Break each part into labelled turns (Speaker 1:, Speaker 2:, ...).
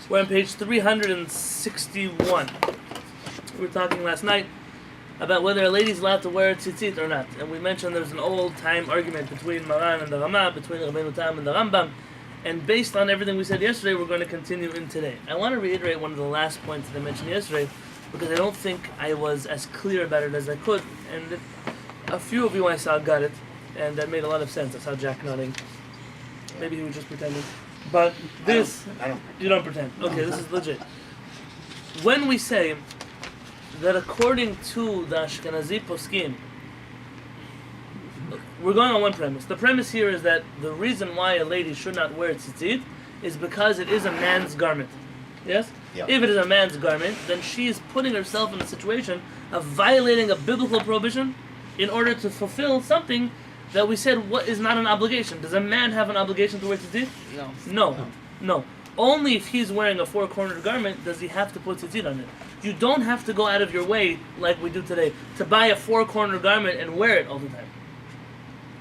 Speaker 1: We're on page 361. We were talking last night about whether a lady's allowed to wear a tzitzit or not. And we mentioned there's an old-time argument between Maran and the Rama, between Rabbi Yonatan and the Rambam. And based on everything we said yesterday, we're going to continue in today. I want to reiterate one of the last points that I mentioned yesterday, because I don't think I was as clear about it as I could. And a few of you I saw got it, and that made a lot of sense. I saw Jack nodding. Maybe he was just pretending. But this...
Speaker 2: I don't.
Speaker 1: You don't pretend. Okay, this is legit. When we say that according to the Ashkenazi poskim, we're going on one premise. The premise here is that the reason why a lady should not wear tzitzit is because it is a man's garment. Yes?
Speaker 2: Yeah.
Speaker 1: If it is a man's garment, then she is putting herself in a situation of violating a biblical prohibition in order to fulfill something that we said what is not an obligation. Does a man have an obligation to wear tzitzit? No. Only if he's wearing a four-cornered garment does he have to put tzitzit on it. You don't have to go out of your way, like we do today, to buy a four-cornered garment and wear it all the time.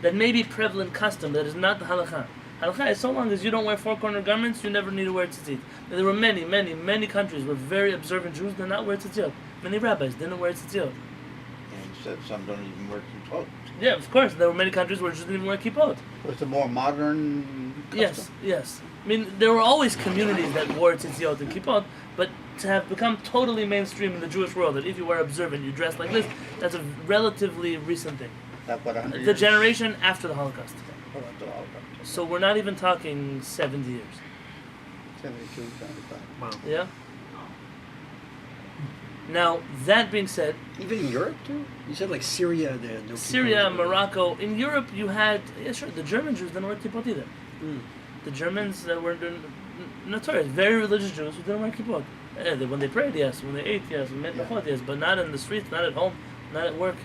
Speaker 1: That may be prevalent custom, that is not the halakha. Halakha is so long as you don't wear four-cornered garments, you never need to wear tzitzit. There were many countries where very observant Jews did not wear tzitzit. Many rabbis didn't wear tzitzit.
Speaker 2: And he said some don't even wear kippot.
Speaker 1: Yeah, of course. There were many countries where Jews didn't even wear kippot.
Speaker 2: It's a more modern custom.
Speaker 1: Yes. I mean, there were always communities that wore tzitzit and kippot, but to have become totally mainstream in the Jewish world, that if you were observant, you dress like this, that's a relatively recent thing. The generation after the Holocaust. So we're not even talking 70 years.
Speaker 2: 72, 75.
Speaker 3: Wow.
Speaker 1: Yeah? Now, that being said,
Speaker 3: Even in Europe too? You said like Syria there. No
Speaker 1: Syria, Morocco, in Europe you had, the German Jews didn't wear kippot either.
Speaker 3: Mm.
Speaker 1: The Germans were notorious, very religious Jews who didn't wear kippot. When they prayed, yes. When they ate, yes. When they made mechot, yes. But not in the streets, not at home, not at work.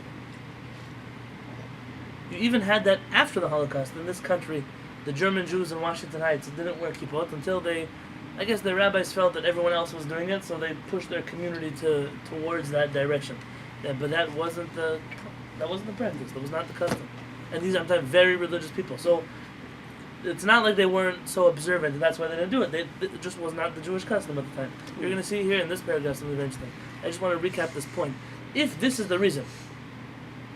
Speaker 1: You even had that after the Holocaust in this country. The German Jews in Washington Heights didn't wear kippot until I guess the rabbis felt that everyone else was doing it, so they pushed their community towards that direction. But that wasn't the practice. That was not the custom. And these are, I'm talking, very religious people. So it's not like they weren't so observant, and that's why they didn't do it. It just was not the Jewish custom at the time. You're going to see here in this paragraph some eventually. I just want to recap this point. If this is the reason,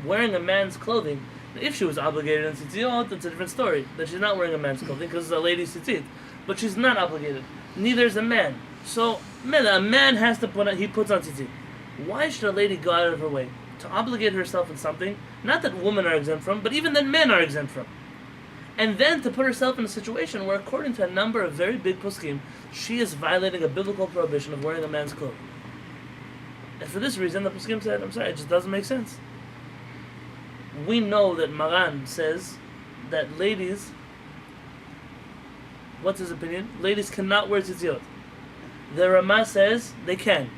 Speaker 1: wearing a man's clothing, if she was obligated in tzitzit, it's a different story. That she's not wearing a man's clothing because it's a lady's tzitzit. But she's not obligated. Neither is a man. So, a man has to he puts on tzitzit. Why should a lady go out of her way to obligate herself in something, not that women are exempt from, but even that men are exempt from? And then to put herself in a situation where, according to a number of very big poskim, she is violating a biblical prohibition of wearing a man's clothing. And for this reason, the poskim said, I'm sorry, it just doesn't make sense. We know that Maran says that ladies, what's his opinion? Ladies cannot wear tzitzit. The Rama says they can.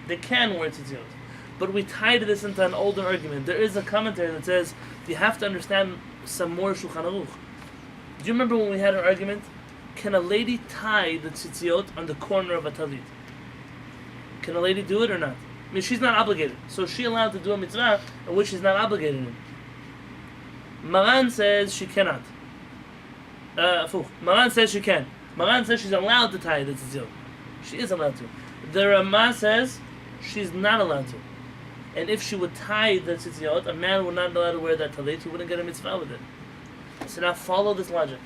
Speaker 1: They can wear tzitzit. But we tied this into an older argument. There is a commentary that says you have to understand some more Shulchan Aruch. Do you remember when we had an argument? Can a lady tie the tzitzit on the corner of a talit? Can a lady do it or not? I mean, she's not obligated. So is she allowed to do a mitzvah in which she's not obligated in? Maran says she cannot. Maran says she can. Maran says she's allowed to tie the tzitzit. She is allowed to. The Rama says she's not allowed to. And if she would tie the tzitzit, a man would not be allowed to wear that talit, he wouldn't get a mitzvah with it. So now follow this logic.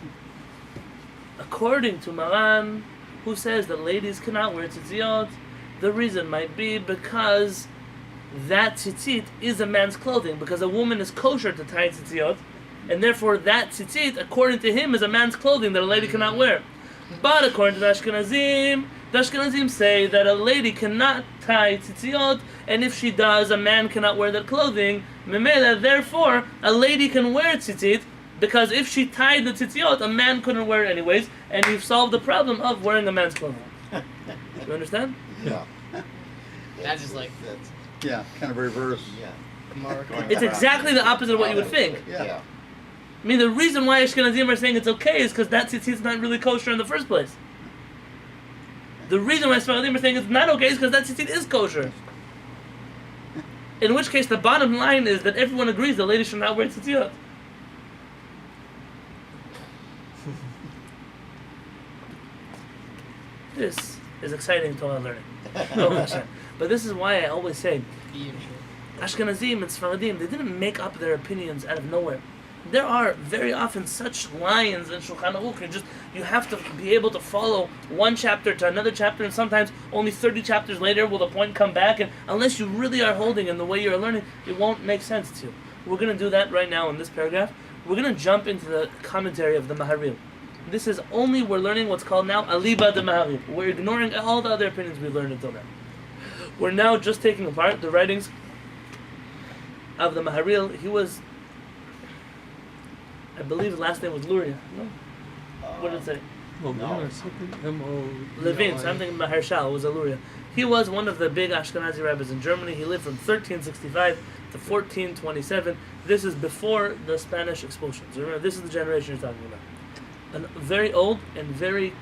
Speaker 1: According to Maran, who says that ladies cannot wear tzitzit, the reason might be because that tzitzit is a man's clothing, because a woman is kosher to tie tzitzit, and therefore that tzitzit, according to him, is a man's clothing that a lady cannot wear. But according to the Ashkenazim say that a lady cannot tie tzitzit, and if she does, a man cannot wear that clothing. Memela, therefore, a lady can wear tzitzit, because if she tied the tzitzit, a man couldn't wear it anyways, and you've solved the problem of wearing a man's clothing. You understand?
Speaker 2: Yeah.
Speaker 4: That's just like
Speaker 2: Kind of reverse.
Speaker 4: Yeah.
Speaker 1: It's exactly the opposite of what you would think.
Speaker 2: Yeah.
Speaker 1: I mean, the reason why Ashkenazim are saying it's okay is because that tzitzit is not really kosher in the first place. The reason why Sfaradim are saying it's not okay is because that tzitzit is kosher. In which case, the bottom line is that everyone agrees the lady should not wear tzitzit. this is exciting Torah learning. But this is why I always say, Ashkenazim and Sfaradim, they didn't make up their opinions out of nowhere. There are very often such lines in Shulchan Aruch. You have to be able to follow one chapter to another chapter, and sometimes only 30 chapters later will the point come back. And unless you really are holding in the way you're learning, it won't make sense to you. We're going to do that right now in this paragraph. We're going to jump into the commentary of the Maharil. This is only, we're learning what's called now Aliba de Maharil. We're ignoring all the other opinions we've learned until now. We're now just taking apart the writings of the Maharil. He was, I believe his last name was Luria. No? What did it say? Levin, something Maharshal was a Luria. He was one of the big Ashkenazi rabbis in Germany. He lived from 1365 to 1427. This is before the Spanish expulsions. Remember, this is the generation you're talking about. A very old and very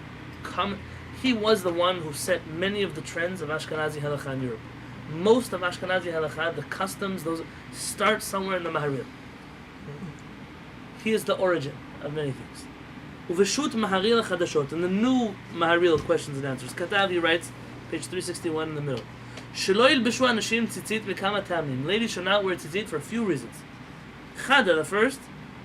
Speaker 1: common. He was the one who set many of the trends of Ashkenazi halakha in Europe. Most of Ashkenazi halakha, the customs, those start somewhere in the Maharil. He is the origin of many things. Uveshut Maharil Chadashot, in the new Maharil questions and answers, Katavi writes, page 361 in the middle. Shelo yilbeshu anashim tzitzit mikama tamim. Ladies should not wear tzitzit for a few reasons. Chada, the first,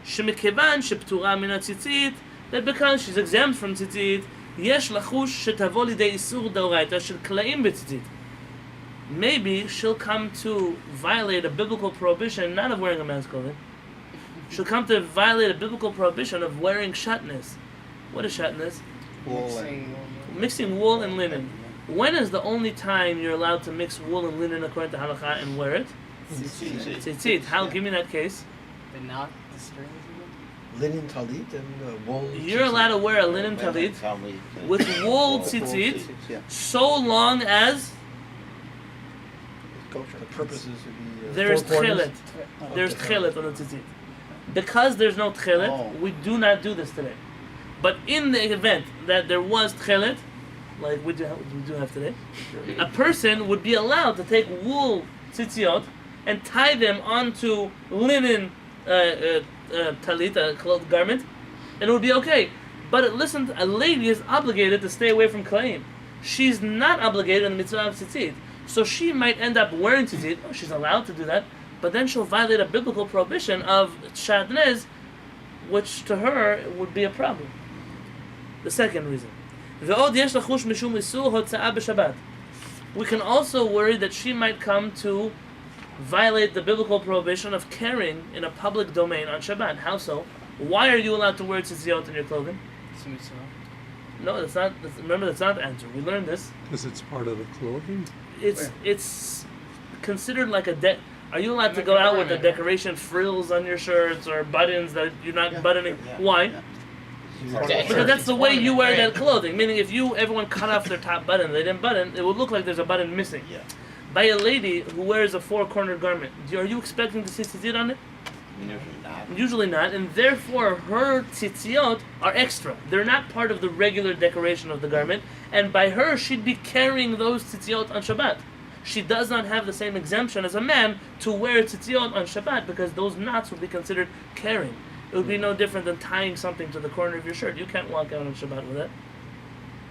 Speaker 1: shemikevan sheptura min tzitzit, that because she's exempt from tzitzit, yesh lachush shetavo lidei isur daoraita shel klaim betzitzit. Maybe she'll come to violate a biblical prohibition, not of wearing a man's clothing. She'll come to violate a biblical prohibition of wearing shatnez. What is shatnez? Mixing wool and linen. When is the only time you're allowed to mix wool and linen according to halakha and wear it? Tzitzit. How? Give me that case.
Speaker 4: But not the strings.
Speaker 3: Linen talit and wool.
Speaker 1: You're allowed to wear a linen talit with wool tzitzit so long as
Speaker 3: The purposes would be.
Speaker 1: there's tchelet. There's tchelet on the tzitzit. Because there's no tchelet, we do not do this today. But in the event that there was tchelet, like we do have today, a person would be allowed to take wool tzitziot and tie them onto linen talit, a cloth garment, and it would be okay. But listen, a lady is obligated to stay away from klaim. She's not obligated in the mitzvah of tzitzit. So she might end up wearing tzitzit. Oh, she's allowed to do that. But then she'll violate a biblical prohibition of shatnez, which to her would be a problem. The second reason. We can also worry that she might come to violate the biblical prohibition of carrying in a public domain on Shabbat. How so? Why are you allowed to wear tzitziot in your clothing? No, that's not. Remember, that's not the answer. We learned this.
Speaker 5: Because it's part of the clothing?
Speaker 1: It's considered like a Are you allowed to go out with the decoration frills on your shirts or buttons that you're not buttoning? Why? Because that's the way you wear that clothing. Meaning, if everyone cut off their top button, they didn't button, it would look like there's a button missing.
Speaker 2: Yeah.
Speaker 1: By a lady who wears a four-cornered garment, are you expecting to see tzitzit on it? Usually not, and therefore her tzitziot are extra. They're not part of the regular decoration of the garment, and by her, she'd be carrying those tzitziot on Shabbat. She does not have the same exemption as a man to wear tzitziot on Shabbat, because those knots would be considered carrying. It would be no different than tying something to the corner of your shirt. You can't walk out on Shabbat with that.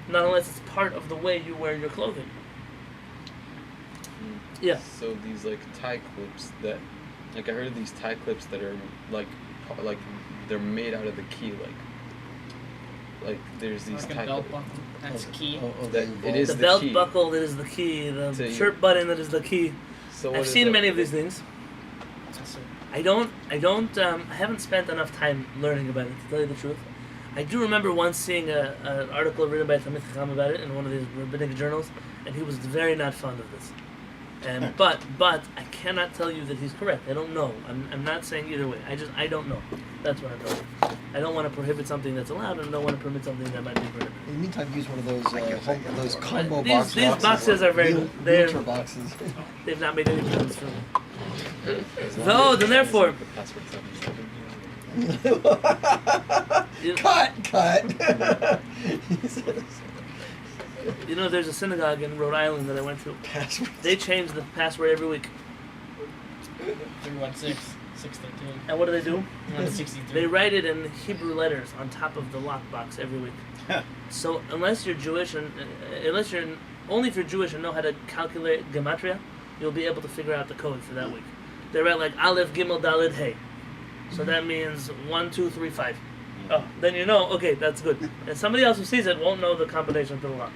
Speaker 1: Not unless it's part of the way you wear your clothing. Yeah.
Speaker 6: So these like tie clips that, like I heard of these tie clips that are like they're made out of the key, like there's these
Speaker 4: Like a
Speaker 6: tie
Speaker 4: belt
Speaker 6: clips.
Speaker 4: buckle. That's key.
Speaker 6: That it is
Speaker 1: The
Speaker 6: the
Speaker 1: belt
Speaker 6: key.
Speaker 1: buckle that is the key, the
Speaker 6: So
Speaker 1: shirt button that is the key.
Speaker 6: So what
Speaker 1: I've
Speaker 6: is
Speaker 1: seen
Speaker 6: that?
Speaker 1: many of these things. I haven't spent enough time learning about it, to tell you the truth. I do remember once seeing an article written by Talmid Chacham about it in one of these rabbinic journals, and he was very not fond of this. But I cannot tell you that he's correct. I don't know. I'm not saying either way. I don't know. That's what I'm telling you. I don't want to prohibit something that's allowed, and I don't want to permit something that might be prohibited.
Speaker 3: In the meantime, use one of those combo
Speaker 1: These
Speaker 3: boxes.
Speaker 1: boxes are very
Speaker 3: Wheelchair boxes.
Speaker 1: they've not made any difference for me. So, then therefore,
Speaker 3: Cut.
Speaker 1: you know, there's a synagogue in Rhode Island that I went to.
Speaker 3: Password.
Speaker 1: They change the password every week.
Speaker 4: 316, 613,
Speaker 1: And what do?
Speaker 4: 163.
Speaker 1: They write it in Hebrew letters on top of the lockbox every week. So unless you're Jewish and unless you're only if you're Jewish and know how to calculate gematria, you'll be able to figure out the code for that week. They write like Aleph Gimel Daled Hey, so that means 1, 2, 3, 5. Oh, then you know. Okay, that's good. And somebody else who sees it won't know the combination to the law.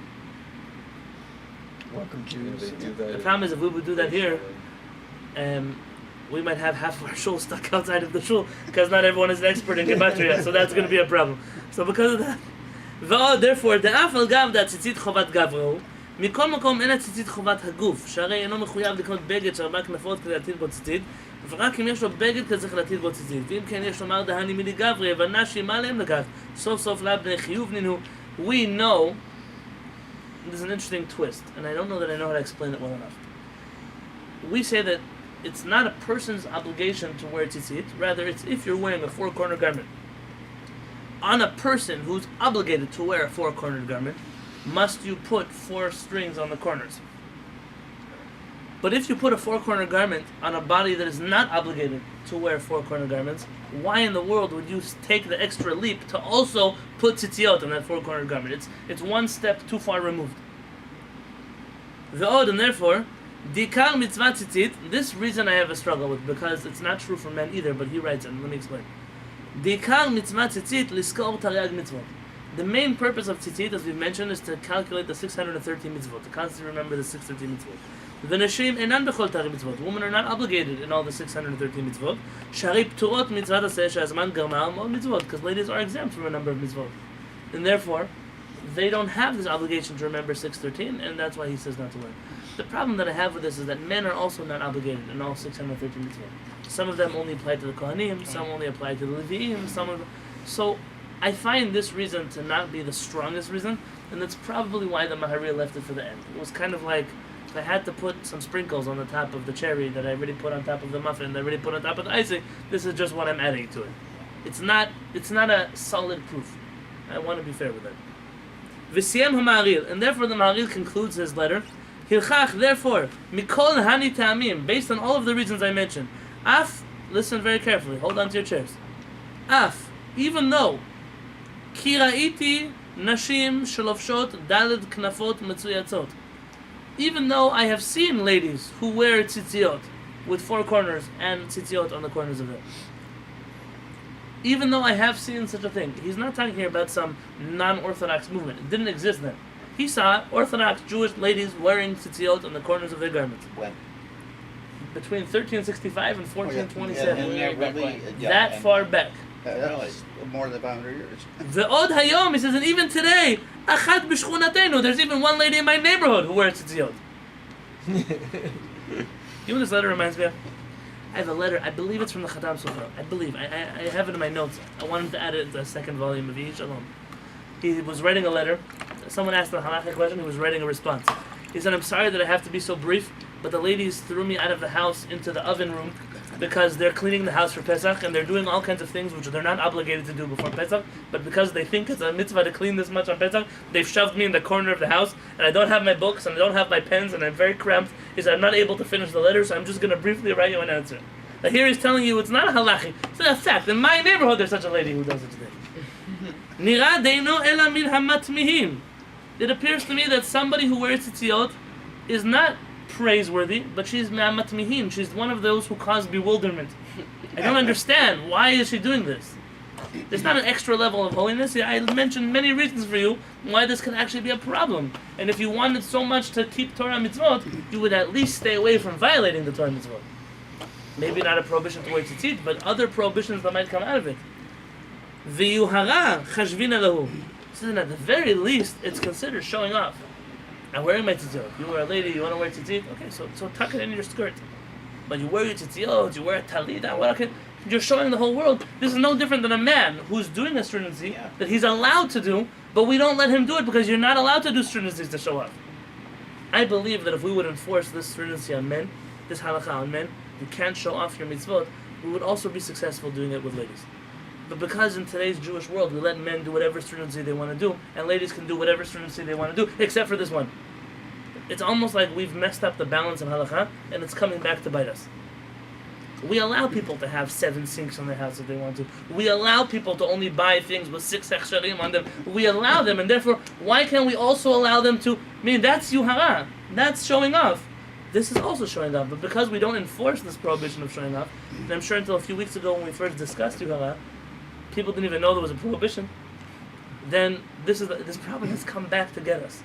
Speaker 3: Welcome,
Speaker 6: Yeah,
Speaker 3: Jews.
Speaker 6: they do that.
Speaker 1: The problem is if we would do that here, we might have half of our shul stuck outside of the shul because not everyone is an expert in gematria, so that's going to be a problem. So because of that, therefore, דאף על גב דהציצית חובת גברו, מכל מקום אין הציצית חובת הגוף, שהרי אינו מחויב לקנות בגד של 4 כנפות כדי להטיל בו ציצית, ורק אם יש לו בגד כזה צריך להטיל בו ציצית, ואם כן יש לומר דהני מילי גברי, ונשי מה להם לכך, סוף סוף לה בני חיוב נינו. We know, there's an interesting twist, and I don't know that I know how to explain it well enough. We say that it's not a person's obligation to wear tzitzit, rather it's if you're wearing a 4-cornered garment. On a person who's obligated to wear a 4-cornered garment, must you put 4 strings on the corners. But if you put a 4-cornered garment on a body that is not obligated to wear 4-cornered garments, why in the world would you take the extra leap to also put tzitziot on that 4-cornered garment? It's one step too far removed. Ve'od, and therefore, Dikar mitzvah tzitzit, this reason I have a struggle with, because it's not true for men either, but he writes it, let me explain. Dikar mitzvah tzitzit liskor tariag mitzvot. The main purpose of tzitzit, as we've mentioned, is to calculate the 613 mitzvot, to constantly remember the 613 mitzvot. V'nashim enan bechol tariag mitzvot. Women are not obligated in all the 613 mitzvot. Shari pturot mitzvah taseh she'azman garma al mitzvot, because ladies are exempt from a number of mitzvot. And therefore, they don't have this obligation to remember 613, and that's why he says not to learn. The problem that I have with this is that men are also not obligated in all 613 mitzvot. Some of them only apply to the Kohanim, some only apply to the Leviim, so I find this reason to not be the strongest reason, and that's probably why the Maharir left it for the end. It was kind of like, if I had to put some sprinkles on the top of the cherry that I already put on top of the muffin, that I already put on top of the icing, this is just what I'm adding to it. It's not a solid proof. I want to be fair with that. V'siyem ha'Maharir, and therefore the Maharir concludes his letter. Hilchach, therefore, mikol hani ta'amim, based on all of the reasons I mentioned. Af, listen very carefully, hold on to your chairs. Af, even though, ki ra'iti nashim shelofshot daled knafot metzuyatzot. Even though I have seen ladies who wear tzitziot with 4 corners and tzitziot on the corners of it. Even though I have seen such a thing, he's not talking here about some non-Orthodox movement. It didn't exist then. He saw Orthodox Jewish ladies wearing tzitziot on the corners of their garments.
Speaker 2: When?
Speaker 1: Between 1365 and 1427.
Speaker 2: And that really,
Speaker 1: That far back.
Speaker 2: That's more than 500 years.
Speaker 1: Ve'od hayom, he says, and even today, achat b'shchunatenu, there's even one lady in my neighborhood who wears tzitziot. You know what this letter reminds me of? I have a letter, I believe it's from the Chatam Sofer. I have it in my notes. I wanted to add it to the 2nd volume of Yehi Shalom. He was writing a letter. Someone asked a halachic question, he was writing a response. He said, I'm sorry that I have to be so brief, but the ladies threw me out of the house into the oven room because they're cleaning the house for Pesach and they're doing all kinds of things which they're not obligated to do before Pesach, but because they think it's a mitzvah to clean this much on Pesach, they've shoved me in the corner of the house and I don't have my books and I don't have my pens and I'm very cramped. He said, I'm not able to finish the letter, so I'm just going to briefly write you an answer. Now here he's telling you it's not a halachi, it's a fact. In my neighborhood there's such a lady who does it today. Nira deino ela min hamatmihim. It appears to me that somebody who wears tzitziot is not praiseworthy, but she's matmihin. She's one of those who cause bewilderment. I don't understand. Why is she doing this? There's not an extra level of holiness. I mentioned many reasons for you why this could actually be a problem. And if you wanted so much to keep Torah mitzvot, you would at least stay away from violating the Torah mitzvot. Maybe not a prohibition to wear tzitzit, but other prohibitions that might come out of it. V'yuhara chashvina lahu. So at the very least, it's considered showing off. I'm wearing my tzitzit. You are a lady, you want to wear tzitzit? Okay, so tuck it in your skirt. But you wear your tzitzit, you wear a tallit, you're showing the whole world. This is no different than a man who's doing a stringency that he's allowed to do, but we don't let him do it because you're not allowed to do stringencies to show off. I believe that if we would enforce this stringency on men, this halakha on men, you can't show off your mitzvot, we would also be successful doing it with ladies. But because in today's Jewish world, we let men do whatever stringency they want to do, and ladies can do whatever stringency they want to do, except for this one. It's almost like we've messed up the balance in halakha, and it's coming back to bite us. We allow people to have 7 sinks on their house if they want to. We allow people to only buy things with 6 hechsharim on them. We allow them, and therefore, why can't we also allow them to? I mean, that's yuhara. That's showing off. This is also showing off. But because we don't enforce this prohibition of showing off, and I'm sure until a few weeks ago when we first discussed yuhara, people didn't even know there was a prohibition. Then this problem has come back to get us.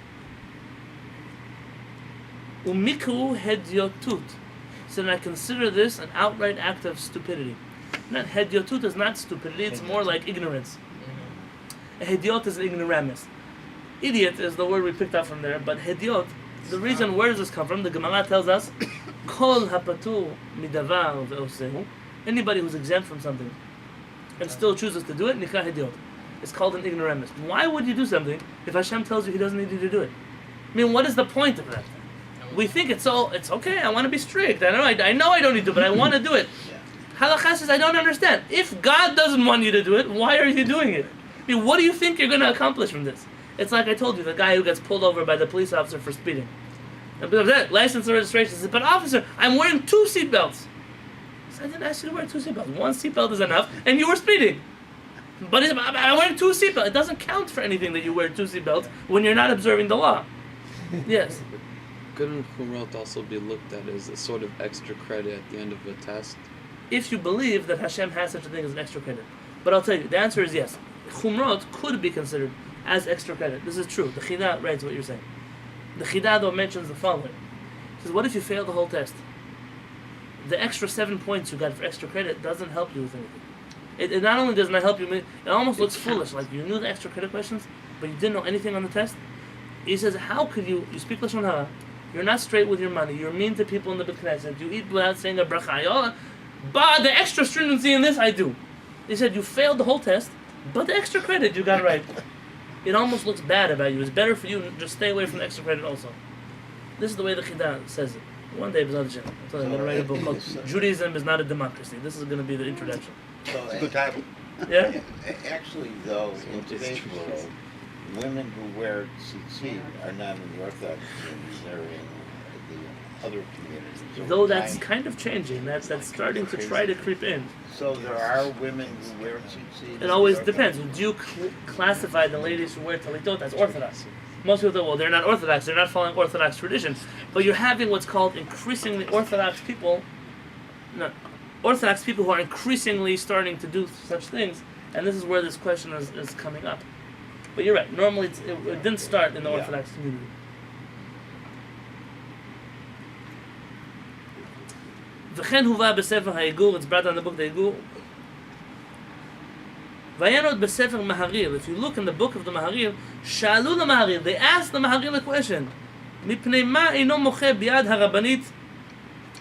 Speaker 1: Umikru hedyotut. So then I consider this an outright act of stupidity. Not hedyotut is not stupidity, it's more like ignorance. A hediot is ignoramus. Idiot is the word we picked up from there, but hediot, the reason where does this come from? The Gemara tells us, Kol hapatur midavar ve'osehu. Anybody who's exempt from something and still chooses to do it, nikah hediot. It's called an ignoramus. Why would you do something if Hashem tells you He doesn't need you to do it? I mean, what is the point of that? We think it's okay. I want to be strict. I know I don't need to, but I want to do it. Halakha says I don't understand. If God doesn't want you to do it, why are you doing it? I mean, what do you think you're going to accomplish from this? It's like I told you, the guy who gets pulled over by the police officer for speeding. And because of that, license and registration says, but officer, I'm wearing 2 seatbelts. So I didn't ask you to wear 2 seatbelts. 1 seatbelt is enough, and you were speeding. But I'm wearing 2 seatbelts. It doesn't count for anything that you wear 2 seatbelts when you're not observing the law. Yes.
Speaker 6: Couldn't Chumrot also be looked at as a sort of extra credit at the end of a test?
Speaker 1: If you believe that Hashem has such a thing as an extra credit. But I'll tell you, the answer is yes. Chumrot could be considered as extra credit. This is true. The Kehillat writes what you're saying. The Kehillat, though, mentions the following. It says, what if you fail the whole test? The extra 7 points you got for extra credit doesn't help you with anything. It not only does not help you, it almost looks foolish. Like you knew the extra credit questions, but you didn't know anything on the test. He says, how could you speak Lashon Hara, you're not straight with your money, you're mean to people in the Beit Knesset, you eat without saying a bracha, but the extra stringency in this I do. He said, you failed the whole test, but the extra credit you got right. It almost looks bad about you. It's better for you to just stay away from the extra credit also. This is the way the Kehillat says it. One day, B'ezrat Hashem, I'm going to write a book called Judaism is Not a Democracy. This is going to be the introduction.
Speaker 2: So it's a good title.
Speaker 1: Yeah?
Speaker 7: Actually, though, in today's world, women who wear tzitzit are not in the Orthodox communities, they're in the other communities.
Speaker 1: Though that's kind of changing. That's starting to try to creep in.
Speaker 7: So there are women who wear tzitzit.
Speaker 1: It always depends. Do you classify the ladies who wear talitot as Orthodox? Most people say, well, they're not Orthodox. They're not following Orthodox tradition. But you're having what's called increasingly Orthodox people. Orthodox people who are increasingly starting to do such things, and this is where this question is coming up. But you're right. Normally, it didn't start in the Orthodox community. V'chen huva b'sefer ha'egur. It's brought down in the book the Egur. Vayanot b'sefer Maharir. If you look in the book of the Maharir, shalu the Maharir. They asked the Maharir a question. Mipnei ma ino moche biyad harabanit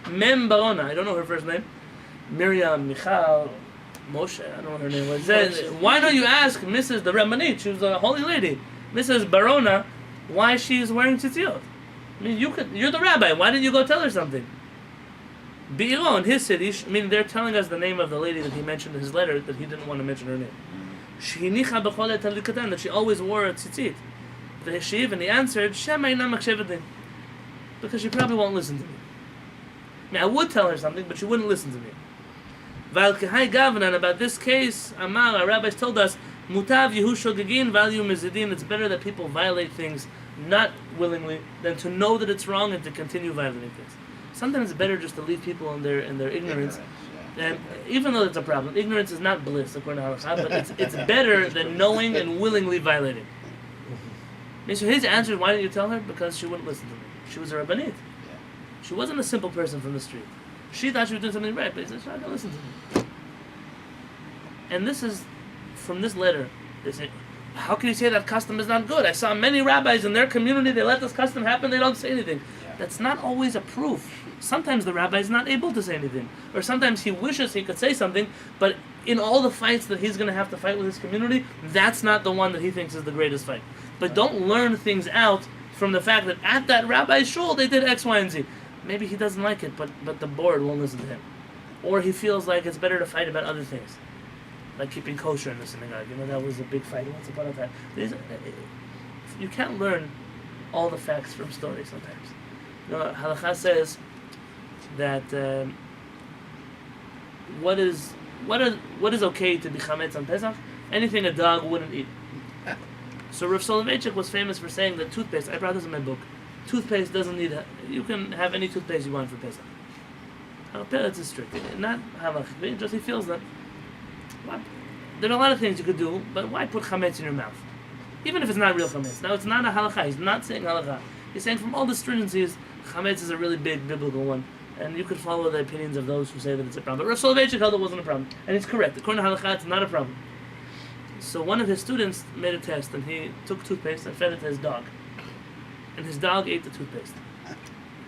Speaker 1: Mem Barona. I don't know her first name. Miriam, Michal, Moshe, I don't know what her name was. Why don't you ask Mrs. the Rabbanit? She was a holy lady. Mrs. Barona, why she's wearing tzitzit? I mean, you're the rabbi. Why didn't you go tell her something? Be'iro, in his city, they're telling us the name of the lady that he mentioned in his letter that he didn't want to mention her name. Shehinicha b'chol et halikatan, that she always wore a tzitzit. V'heshiv, and he answered, Shema ina makshevet, because she probably won't listen to me. I mean, I would tell her something, but she wouldn't listen to me. Val Kehai Gavnan, about this case, Amar, our rabbis told us, Mutav Yehu Shogegin, Value Mizidin, it's better that people violate things not willingly than to know that it's wrong and to continue violating things. Sometimes it's better just to leave people in their ignorance. And even though it's a problem, ignorance is not bliss, according to Halakha, but it's better than knowing and willingly violating. And so his answer is, why didn't you tell her? Because she wouldn't listen to me. She was a Rabbanit. She wasn't a simple person from the street. She thought she was doing something right, but he said, she's not going to listen to me. And this is, from this letter, they say, how can you say that custom is not good? I saw many rabbis in their community, they let this custom happen, they don't say anything. That's not always a proof. Sometimes the rabbi is not able to say anything. Or sometimes he wishes he could say something, but in all the fights that he's going to have to fight with his community, that's not the one that he thinks is the greatest fight. But don't learn things out from the fact that at that rabbi's shul they did X, Y, and Z. Maybe he doesn't like it, but the board won't listen to him. Or he feels like it's better to fight about other things. Like keeping kosher in the synagogue. That was a big fight once upon a time. You can't learn all the facts from stories sometimes. Halakha says that what is okay to be chametz on Pesach? Anything a dog wouldn't eat. So Rav Soloveitchik was famous for saying that toothpaste, I brought this in my book, toothpaste doesn't need, you can have any toothpaste you want for Pesach. Peretz is strict, not halachically, just he feels that, there are a lot of things you could do, but why put chametz in your mouth? Even if it's not real chametz. Now it's not a halacha, he's not saying halacha. He's saying from all the stringencies, chametz is a really big biblical one. And you could follow the opinions of those who say that it's a problem. But Rav Soloveitchik held it wasn't a problem. And it's correct. According to halacha, it's not a problem. So one of his students made a test, and he took toothpaste and fed it to his dog. And his dog ate the toothpaste.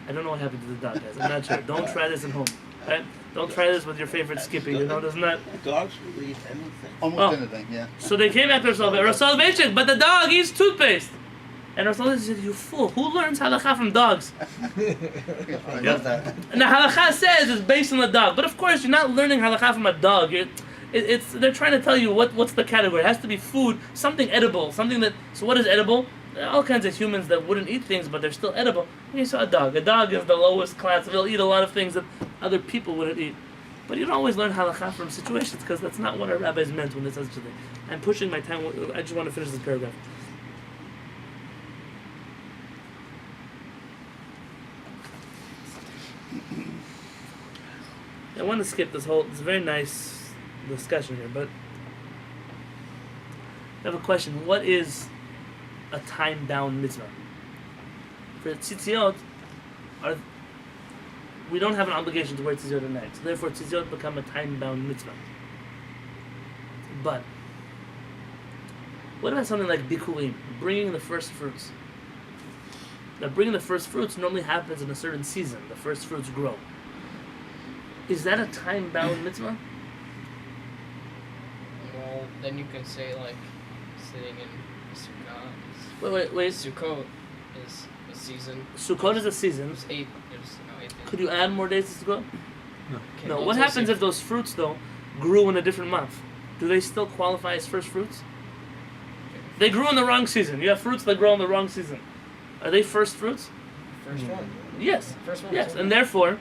Speaker 1: I don't know what happened to the dog, guys. I'm not sure. Don't try this at home. Right? Don't try this with your favorite skippy. You know, does not.
Speaker 7: Dogs will eat anything.
Speaker 2: Almost anything, yeah.
Speaker 1: So they came after Rav Soloveitchik, but the dog eats toothpaste. And Rav Soloveitchik said, "You fool! Who learns halacha from dogs?"
Speaker 3: I love that.
Speaker 1: And the halacha says it's based on the dog, but of course you're not learning halacha from a dog. They're trying to tell you what's the category. It has to be food, something edible, something that. So what is edible? There are all kinds of humans that wouldn't eat things, but they're still edible. And you saw a dog. A dog is the lowest class. They'll eat a lot of things that other people wouldn't eat. But you don't always learn halacha from situations, because that's not what our rabbis meant when they said such a thing. I'm pushing my time. I just want to finish this paragraph. I want to skip this whole. It's a very nice discussion here, but I have a question. What is a time-bound mitzvah? For tzitziot, we don't have an obligation to wear tzitziot at night, so therefore tzitziot become a time-bound mitzvah. But what about something like bikurim, bringing the first fruits? Now, bringing the first fruits normally happens in a certain season. The first fruits grow. Is that a time-bound mitzvah?
Speaker 4: Well, then you can say like sitting in Sukkot.
Speaker 1: Wait.
Speaker 4: Sukkot is a season.
Speaker 1: Sukkot is a season.
Speaker 4: There's 8 days.
Speaker 1: Could you add more days to Sukkot?
Speaker 4: Okay,
Speaker 1: No.
Speaker 4: well,
Speaker 1: What
Speaker 4: it's
Speaker 1: happens if those fruits, though, grew in a different month? Do they still qualify as first fruits? They grew in the wrong season. You have fruits that grow in the wrong season. Are they first fruits?
Speaker 4: First one.
Speaker 1: Yes.
Speaker 4: First one.
Speaker 1: Yes. And therefore,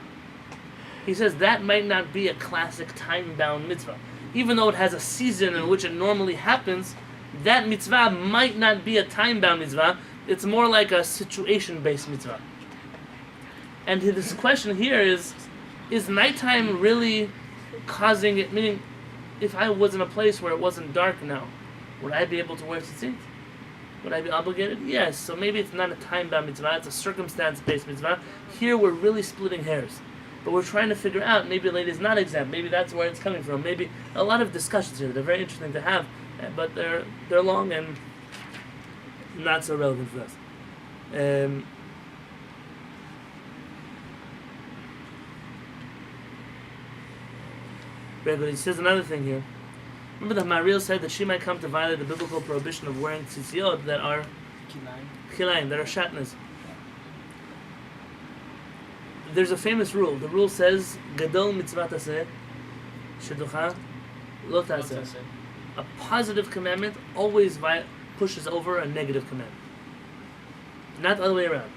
Speaker 1: he says that might not be a classic time-bound mitzvah. Even though it has a season in which it normally happens, that mitzvah might not be a time-bound mitzvah. It's more like a situation-based mitzvah. And this question here is nighttime really causing it? Meaning, if I was in a place where it wasn't dark now, would I be able to wear tzitzit? Would I be obligated? Yes. So maybe it's not a time-bound mitzvah, it's a circumstance-based mitzvah. Here we're really splitting hairs. But we're trying to figure out, maybe the lady is not exempt, maybe that's where it's coming from. Maybe a lot of discussions here that are very interesting to have, but they're long and not so relevant for us. Very good. He says another thing here. Remember that Maril said that she might come to violate the biblical prohibition of wearing tzitziot that are chilayim, that are shatnez. There's a famous rule. The rule says, Gadol mitzvah taseh, sheducha lo taseh. A positive commandment always pushes over a negative commandment. Not the other way around.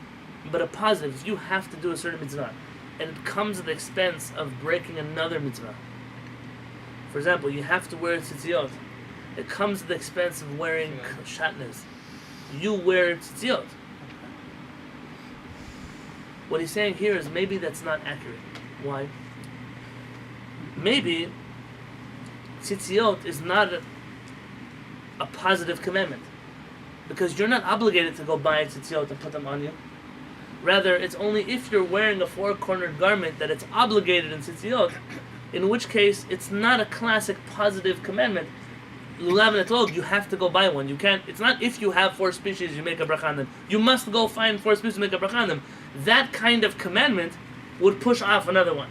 Speaker 1: But a positive, if you have to do a certain mitzvah, and it comes at the expense of breaking another mitzvah. For example, you have to wear tzitziot. It comes at the expense of wearing shatnez. You wear tzitziot. What he's saying here is maybe that's not accurate. Why? Maybe tzitziot is not a positive commandment, because you're not obligated to go buy tzitziot and put them on you. Rather, it's only if you're wearing a four-cornered garment that it's obligated in tzitziot, in which case it's not a classic positive commandment. Lulav and etlog, you have to go buy one. You can't. It's not if you have 4 species you make a bracha on them. You must go find 4 species to make a bracha on them. That kind of commandment would push off another one.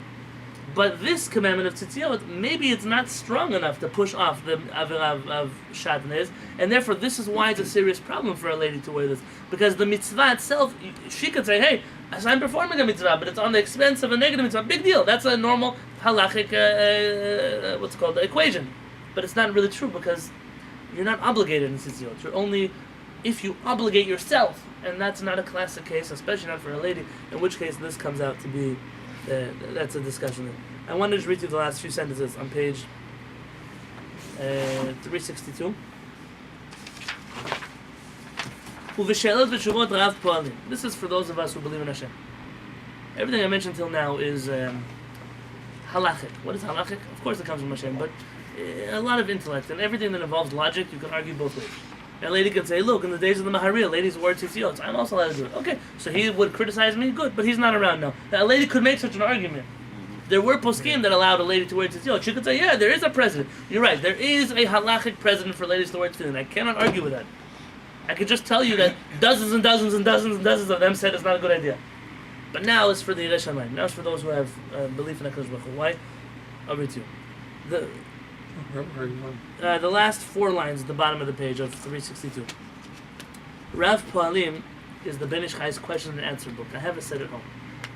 Speaker 1: But this commandment of tzitziot, maybe it's not strong enough to push off the avera of shatnez, and therefore this is why it's a serious problem for a lady to wear this. Because the mitzvah itself, she could say, hey, as I'm performing a mitzvah, but it's on the expense of a negative mitzvah. Big deal. That's a normal halachic, equation. But it's not really true, because you're not obligated in tzitziot. You're only if you obligate yourself, and that's not a classic case, especially not for a lady, in which case this comes out to be, that's a discussion. I wanted to just read you the last few sentences on page 362. ובשאלות ותשובות רב פועלים. This is for those of us who believe in Hashem. Everything I mentioned till now is halachic. What is halachic? Of course it comes from Hashem, but a lot of intellect, and everything that involves logic, you can argue both ways. A lady can say, look, in the days of the Maharil, ladies wore tzitziot. I'm also allowed to do it. Okay, so he would criticize me? Good, but he's not around now. A lady could make such an argument. There were poskim that allowed a lady to wear tzitzit. She could say, yeah, there is a precedent. You're right, there is a halachic precedent for ladies to wear tzitzit. I cannot argue with that. I could just tell you that dozens and dozens and dozens and dozens of them said it's not a good idea. But now it's for the HaShamayim. Now it's for those who have belief in HaKadosh Baruch Hu. Why? I'll read to you. The last 4 lines at the bottom of the page of 362. Rav Poalim is the Ben Ish Chai's question and answer book. I have a set at home.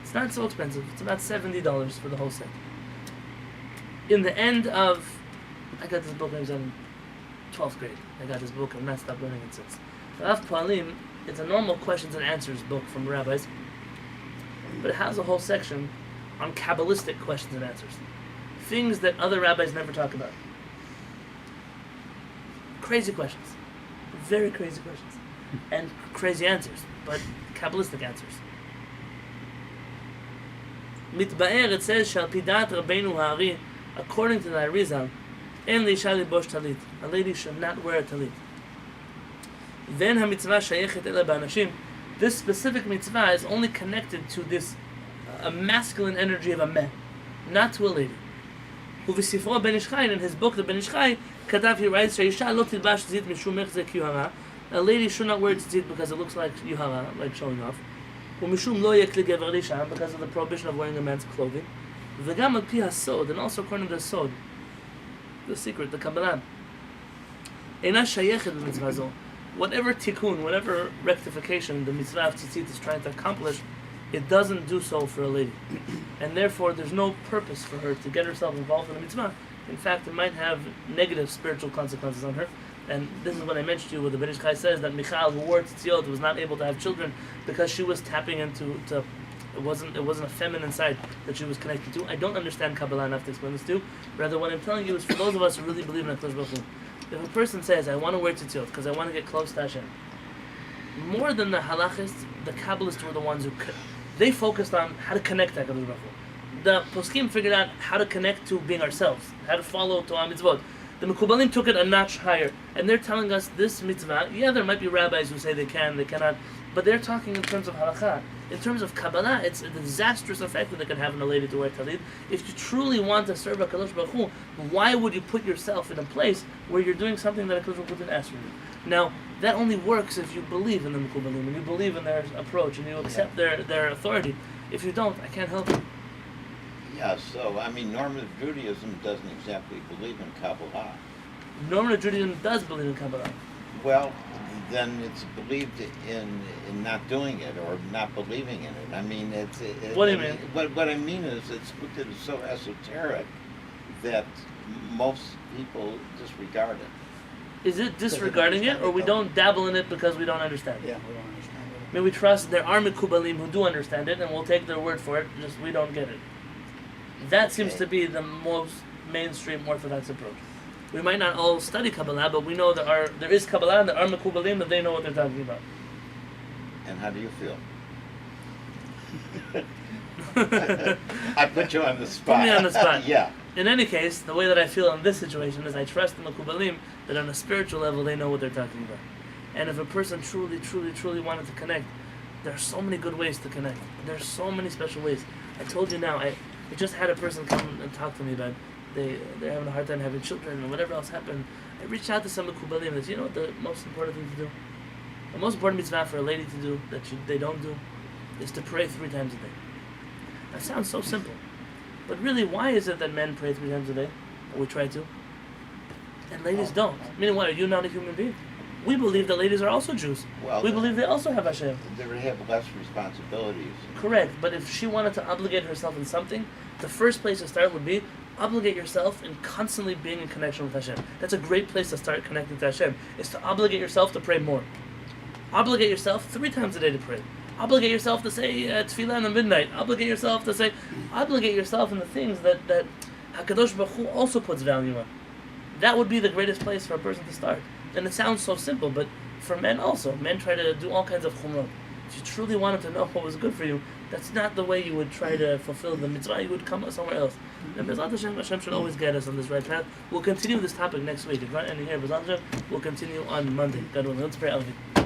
Speaker 1: It's not so expensive. It's about $70 for the whole set. In the end of... I got this book when I was in 12th grade. I got this book. I've not stopped learning it since. Rav Poalim, it's a normal questions and answers book from rabbis. But it has a whole section on Kabbalistic questions and answers. Things that other rabbis never talk about. Crazy questions. Very crazy questions. And crazy answers, but Kabbalistic answers. Mitba'er, it says, Shal Pidat Rabbeinu Ha'ari, according to the Arizal, En L'isha Libosh Talit. A lady should not wear a talit. Then HaMitzvah Shayechet Ela Ba'anashim. This specific mitzvah is only connected to this a masculine energy of a man, not to a lady. ובספרו Ben Ish Chai, in his book, the Ben Ish Chai, כתב, he writes, שהאישה לא תלבש ציצית משום החזק יוהרה. A lady should not wear tzitzit because it looks like yuhara, like showing off. ומשום לא יהיה כלי גבר לאישה, because of the prohibition of wearing a man's clothing. וגם על פי הסוד, and also according to the sod, the secret, the Kabbalah, אינה שייכת במצווה זו. Whatever tikkun, whatever rectification the mitzvah of tzitzit is trying to accomplish, it doesn't do so for a lady. And therefore, there's no purpose for her to get herself involved in the mitzvah. In fact, it might have negative spiritual consequences on her. And this is what I mentioned to you, where the Ben Ish Chai says that Michal, who wore tzitziot, was not able to have children because she was tapping into, it wasn't a feminine side that she was connected to. I don't understand Kabbalah enough to explain this to you. Rather, what I'm telling you is for those of us who really believe in HaKadosh Baruch Hu. If a person says, I want to wear tzitzit because I want to get close to Hashem, more than the halachists, the Kabbalists were the ones who they focused on how to connect to HaKadosh Baruch Hu. The poskim figured out how to connect to being ourselves, how to follow Torah mitzvot. The Mekubalim took it a notch higher, and they're telling us this mitzvah, yeah, there might be rabbis who say they can, they cannot, but they're talking in terms of halakha. In terms of Kabbalah, it's a disastrous effect that it can have on a lady to wear talit. If you truly want to serve HaKadosh Baruch Hu, why would you put yourself in a place where you're doing something that HaKadosh Baruch Hu didn't ask you to do? Now, that only works if you believe in the Mekubalim, and you believe in their approach, and you accept their authority. If you don't, I can't help you.
Speaker 7: Yeah, so, I mean, normative Judaism doesn't exactly believe in Kabbalah.
Speaker 1: Normative Judaism does believe in Kabbalah.
Speaker 7: Well, then it's believed in not doing it or not believing in it. I mean,
Speaker 1: What do you mean?
Speaker 7: What I mean is it's looked at as so esoteric that most people disregard it.
Speaker 1: Is it disregarding it, or we don't dabble in it because we don't understand it?
Speaker 2: Yeah, we don't understand it.
Speaker 1: I mean, we trust there are Mekubalim who do understand it, and we'll take their word for it, just we don't get it. That seems to be the most mainstream Orthodox approach. We might not all study Kabbalah, but we know there is Kabbalah and there are Mekubalim that they know what they're talking about.
Speaker 7: And how do you feel? I put you on the spot.
Speaker 1: Put me on the spot.
Speaker 7: Yeah.
Speaker 1: In any case, the way that I feel in this situation is I trust the Mekubalim that on a spiritual level they know what they're talking about. And if a person truly, truly, truly wanted to connect, there are so many good ways to connect. There's so many special ways. I told you now, I just had a person come and talk to me about they're having a hard time having children and whatever else happened. I reached out to some Mekubalim and said, you know what the most important thing to do? The most important mitzvah for a lady to do that they don't do is to pray 3 times a day. That sounds so simple. But really, why is it that men pray 3 times a day? Or we try to. And ladies don't. Meaning what, are you not a human being? We believe that ladies are also Jews.
Speaker 7: Well,
Speaker 1: we believe they also have Hashem.
Speaker 7: They would have less responsibilities.
Speaker 1: Correct, but if she wanted to obligate herself in something, the first place to start would be obligate yourself in constantly being in connection with Hashem. That's a great place to start connecting to Hashem, is to obligate yourself to pray more. Obligate yourself 3 times a day to pray. Obligate yourself to say tefillah in the midnight. Obligate yourself in the things that HaKadosh Baruch Hu also puts value on. That would be the greatest place for a person to start. And it sounds so simple, but for men also. Men try to do all kinds of chumrot. If you truly wanted to know what was good for you, that's not the way you would try to fulfill the mitzvah. You would come somewhere else. And B'ezrat Hashem should always guide us on this right path. We'll continue this topic next week. If not any here, B'ezrat Hashem, we'll continue on Monday. God willing. Let's pray, Alvi.